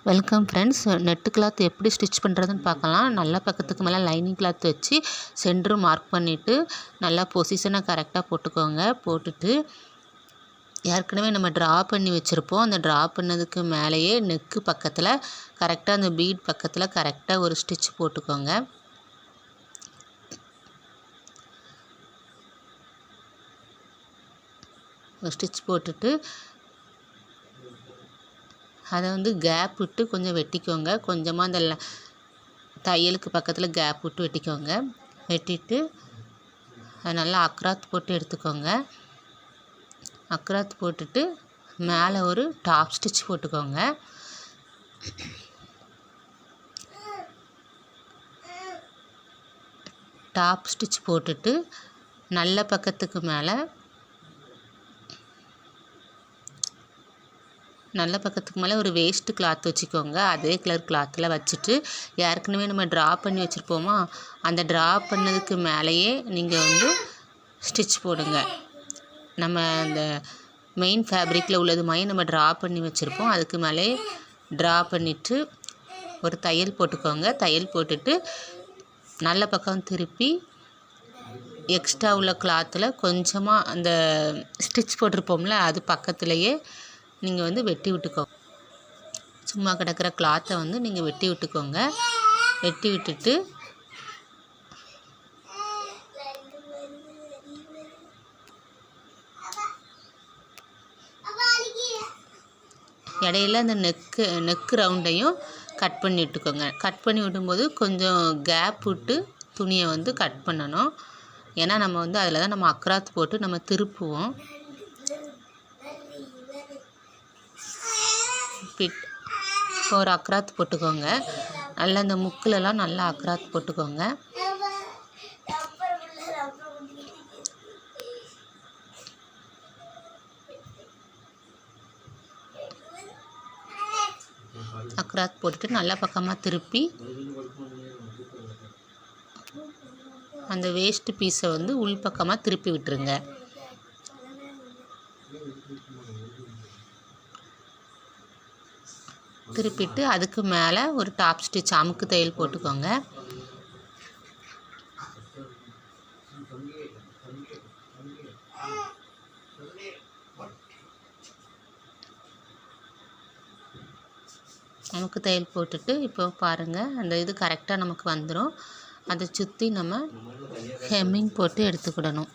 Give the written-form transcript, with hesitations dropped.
Welcome friends. Net cloth எப்படி stitch பண்ணுறதுன்னு பார்க்கலாம். நல்லா பக்கத்துக்கு மேலே லைனிங் கிளாத் வச்சு சென்டர் மார்க் பண்ணிவிட்டு நல்லா பொசிஷனை கரெக்டாக போட்டுக்கோங்க. போட்டுட்டு ஏற்கனவே நம்ம ட்ரா பண்ணி வச்சுருப்போம். அந்த ட்ரா பண்ணதுக்கு மேலேயே நெக்கு பக்கத்தில் கரெக்டாக அந்த பீட் பக்கத்தில் கரெக்டாக ஒரு ஸ்டிச் போட்டுக்கோங்க. ஸ்டிச் போட்டுட்டு அதை கேப் விட்டு கொஞ்சம் வெட்டிக்கோங்க. கொஞ்சமாக அந்த தையலுக்கு பக்கத்தில் கேப் விட்டு வெட்டிக்கோங்க. வெட்டிட்டு அதை நல்லா அக்ராத் போட்டு எடுத்துக்கோங்க. அக்ராத் போட்டுட்டு மேலே ஒரு டாப் ஸ்டிச் போட்டுக்கோங்க. டாப் ஸ்டிச் போட்டுட்டு நல்ல பக்கத்துக்கு மேலே ஒரு வேஸ்ட்டு கிளாத் வச்சுக்கோங்க. அதே கலர் கிளாத்தில் வச்சுட்டு ஏற்கனவே நம்ம ட்ரா பண்ணி வச்சுருப்போமா, அந்த ட்ரா பண்ணதுக்கு மேலேயே நீங்கள் ஸ்டிச் போடுங்க. நம்ம அந்த மெயின் ஃபேப்ரிக்கில் உள்ளது மாதிரி நம்ம ட்ரா பண்ணி வச்சுருப்போம். அதுக்கு மேலே ட்ரா பண்ணிவிட்டு ஒரு தையல் போட்டுக்கோங்க. தையல் போட்டுட்டு நல்ல பக்கம் திருப்பி எக்ஸ்ட்ரா உள்ள கிளாத்தில் கொஞ்சமாக அந்த ஸ்டிச் போட்டிருப்போம்ல, அது பக்கத்துலேயே நீங்கள் வெட்டி விட்டுக்கோங்க. சும்மா கிடக்கிற கிளாத்தை நீங்கள் வெட்டி விட்டுக்கோங்க. வெட்டி விட்டுட்டு இடையில அந்த நெக்கு ரவுண்டையும் கட் பண்ணி விட்டுக்கோங்க. கட் பண்ணி விடும்போது கொஞ்சம் கேப் விட்டு துணியை கட் பண்ணணும். ஏன்னா நம்ம அதில் தான் நம்ம அக்ராத் போட்டு நம்ம திருப்புவோம். இப்போ ஒரு அக்ராத் போட்டுக்கோங்க. நல்லா இந்த முக்கிலெல்லாம் நல்லா அக்ராத் போட்டுக்கோங்க. அக்ராத் போட்டுட்டு நல்ல பக்கமாக திருப்பி அந்த வேஸ்ட் பீஸை உள் பக்கமாக திருப்பி விட்டுருங்க. திருப்பிட்டு அதுக்கு மேலே ஒரு டாப் ஸ்டிச் அமுக்கு தையல் போட்டுக்கோங்க. அமுக்கு தையல் போட்டுட்டு இப்போ பாருங்கள், அந்த கரெக்டாக நமக்கு வந்துடும். அதை சுற்றி நம்ம ஹெம்மிங் போட்டு எடுத்துக்கிடணும்.